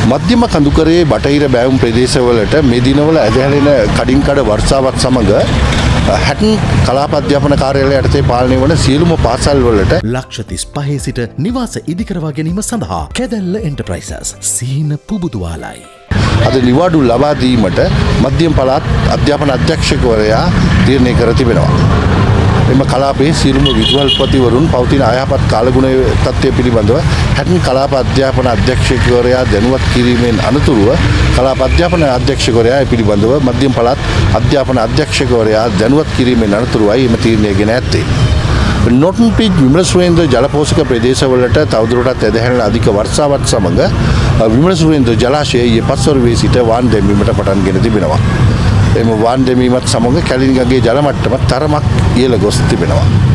මධ්‍යම කඳුකරේ බටහිර බෑවුම් ප්‍රදේශවලට මේ දිනවල ඇදහැරෙන කඩින් කඩ වර්ෂාවත් සමග හැටන් කලාප අධ්‍යාපන කාර්යාලය යටතේ පාලනය වන සියලුම පාසල් වලට ලක්ෂ 35 සිට නිවාස ඉදිකරවා ගැනීම සඳහා කැදැල්ල එන්ටර්ප්‍රයිසස් සීන පුබුදුවාලයි. අද නිවාඩු ලබා දීමට මධ්‍යම පළාත් අධ්‍යාපන අධ්‍යක්ෂකවරයා තීරණය කර තිබෙනවා. එම කලාපයේ සියලුම විදුහල්පතිවරුන් පවතින අයහපත් කාලගුණ තත්ත්වය පිළිබඳව හැටන් කලාප අධ්‍යාපන අධ්‍යක්ෂකවරයා දැනුවත් කිරීමෙන් අනතුරුව කලාප අධ්‍යාපන අධ්‍යක්ෂකවරයා පිළිබඳව මධ්‍යම පළාත් අධ්‍යාපන අධ්‍යක්ෂකවරයා දැනුවත් කිරීමෙන් අනතුරුවයි එම තීරණය ගෙන ඇත්තේ. නොටන් පීච් විමල ජලපෝෂක ප්‍රදේශවලට තවදුරටත් ඇදහැරෙන අධික වර්ෂාවත් සමග විමල ජලාශයේ පස්වරුවේ සිට වාන් දැමීමට පටන් ගෙන තිබෙනවා. එම වාන් දැමීමත් සමග කැලිනිගඟේ ජල මට්ටම තරමක් ඉහළ ගොස් තිබෙනවා.